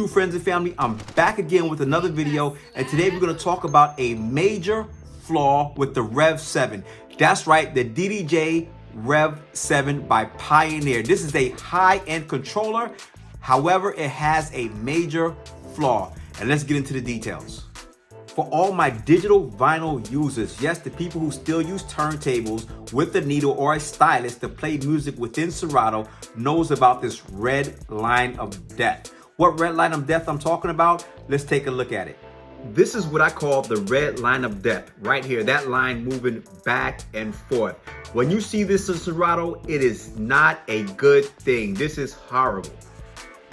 YouTube friends and family, I'm back again with another video, and today we're going to talk about a major flaw with the Rev7. That's right, the DDJ-Rev7 by Pioneer. This is a high-end controller, however, it has a major flaw, and let's get into the details. For all my digital vinyl users, yes, the people who still use turntables with a needle or a stylus to play music within Serato knows about this red line of death. What red line of death I'm talking about? Let's take a look at it. This is what I call the red line of death right here, that line moving back and forth. When you see this in Serato, it is not a good thing. This is horrible.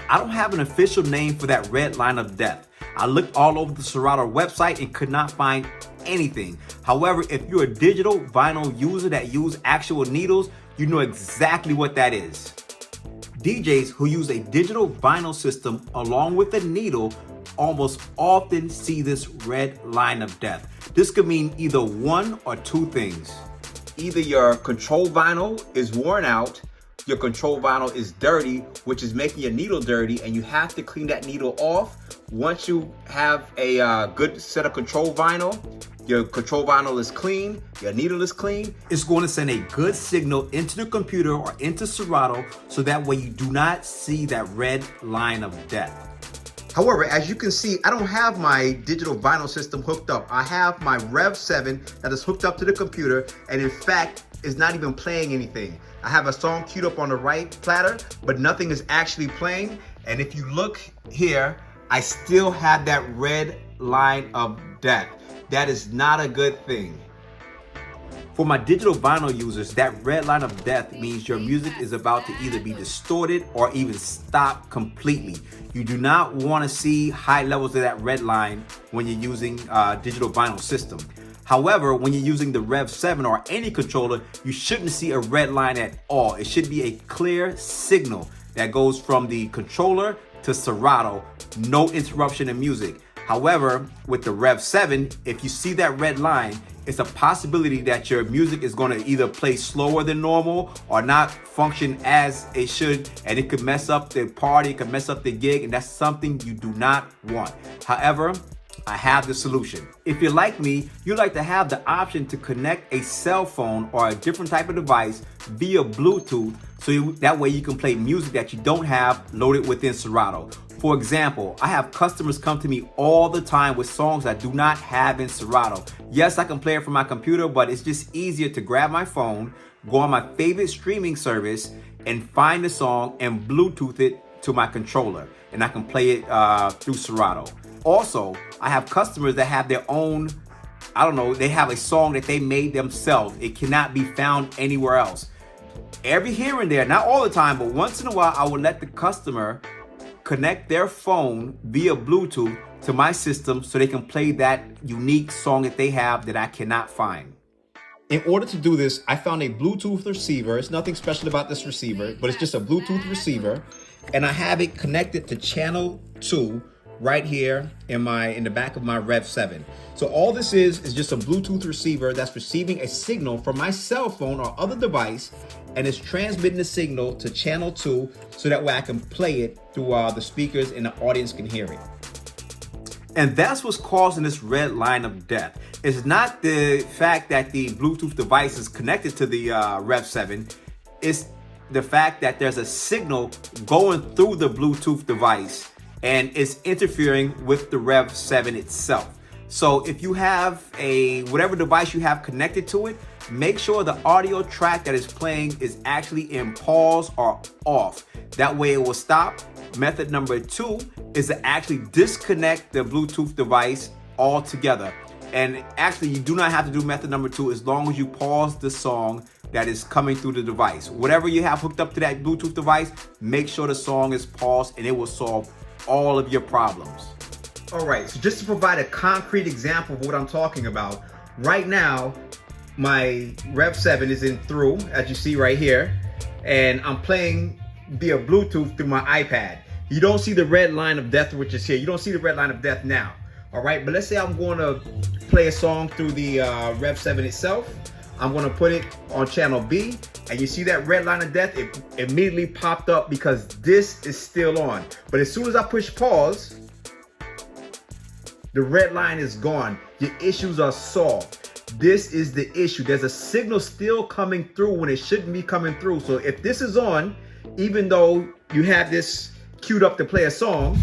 I don't have an official name for that red line of death. I looked all over the Serato website and could not find anything. However, if you're a digital vinyl user that use actual needles, you know exactly what that is. DJs who use a digital vinyl system along with a needle almost often see this red line of death. This could mean either one or two things. Either your control vinyl is worn out, your control vinyl is dirty, which is making your needle dirty, and you have to clean that needle off. Once you have a good set of control vinyl, your control vinyl is clean, your needle is clean, it's going to send a good signal into the computer or into Serato so that way you do not see that red line of death. However, as you can see, I don't have my digital vinyl system hooked up. I have my Rev7 that is hooked up to the computer, and in fact, is not even playing anything. I have a song queued up on the right platter, but nothing is actually playing. And if you look here, I still have that red line of death. That is not a good thing. For my digital vinyl users, that red line of death means your music is about to either be distorted or even stop completely. You do not want to see high levels of that red line when you're using a digital vinyl system. However, when you're using the Rev7 or any controller, you shouldn't see a red line at all. It should be a clear signal that goes from the controller to Serato, no interruption in music. However, with the Rev7, if you see that red line, it's a possibility that your music is going to either play slower than normal or not function as it should, and it could mess up the party, it could mess up the gig, and that's something you do not want. However, I have the solution. If you're like me, you like to have the option to connect a cell phone or a different type of device via Bluetooth, so that way you can play music that you don't have loaded within Serato. For example, I have customers come to me all the time with songs I do not have in Serato. Yes, I can play it from my computer, but it's just easier to grab my phone, go on my favorite streaming service, and find the song and Bluetooth it to my controller, and I can play it through Serato. Also, I have customers that have their own, they have a song that they made themselves. It cannot be found anywhere else. Every here and there, not all the time, but once in a while, I will let the customer connect their phone via Bluetooth to my system so they can play that unique song that they have that I cannot find. In order to do this, I found a Bluetooth receiver. It's nothing special about this receiver, but it's just a Bluetooth receiver, and I have it connected to channel 2 right here in the back of my Rev7. So all this is just a Bluetooth receiver that's receiving a signal from my cell phone or other device, and it's transmitting the signal to channel 2 so that way I can play it through the speakers and the audience can hear it. And that's what's causing this red line of death. It's not the fact that the Bluetooth device is connected to the Rev7. It's the fact that there's a signal going through the Bluetooth device and it's interfering with the Rev7 itself. So if you have whatever device you have connected to it, make sure the audio track that is playing is actually in pause or off. That way it will stop. Method number 2 is to actually disconnect the Bluetooth device altogether. And actually, you do not have to do method number 2 as long as you pause the song that is coming through the device. Whatever you have hooked up to that Bluetooth device, make sure the song is paused and it will solve all of your problems. All right, so just to provide a concrete example of what I'm talking about, right now, my Rev7 is in through, as you see right here, and I'm playing via Bluetooth through my iPad. You don't see the red line of death, which is here. You don't see the red line of death now. All right, but let's say I'm going to play a song through the Rev7 itself. I'm gonna put it on channel B, and you see that red line of death, it immediately popped up because this is still on. But as soon as I push pause, the red line is gone. Your issues are solved. This is the issue. There's a signal still coming through when it shouldn't be coming through. So if this is on, even though you have this queued up to play a song,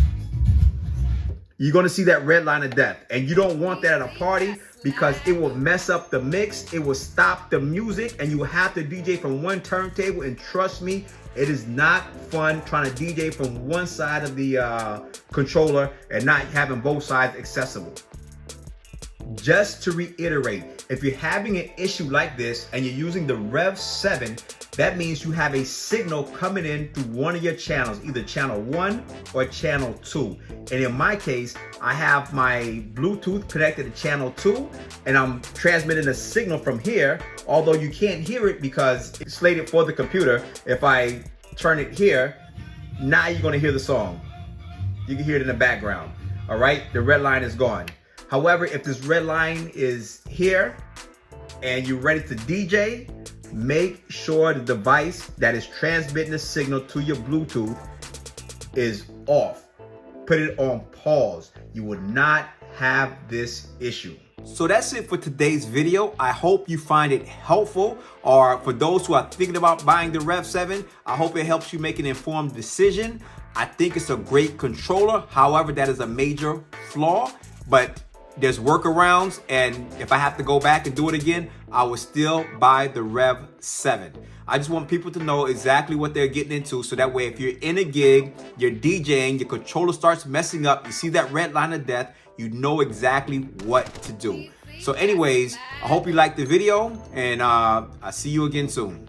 you're gonna see that red line of death. And you don't want that at a party because it will mess up the mix, it will stop the music, and you will have to DJ from one turntable. And trust me, it is not fun trying to DJ from one side of the controller and not having both sides accessible. Just to reiterate, if you're having an issue like this and you're using the Rev7, that means you have a signal coming in through one of your channels, either channel 1 or channel 2. And in my case, I have my Bluetooth connected to channel 2, and I'm transmitting a signal from here, although you can't hear it because it's slated for the computer. If I turn it here, now you're gonna hear the song. You can hear it in the background, all right? The red line is gone. However, if this red line is here and you're ready to DJ, make sure the device that is transmitting the signal to your Bluetooth is off. Put it on pause. You will not have this issue. So that's it for today's video. I hope you find it helpful, or for those who are thinking about buying the Rev7, I hope it helps you make an informed decision. I think it's a great controller. However, that is a major flaw, but there's workarounds, and if I have to go back and do it again, I will still buy the Rev7. I just want people to know exactly what they're getting into, so that way if you're in a gig, you're DJing, your controller starts messing up, you see that red line of death, you know exactly what to do. So anyways, I hope you liked the video, and I'll see you again soon.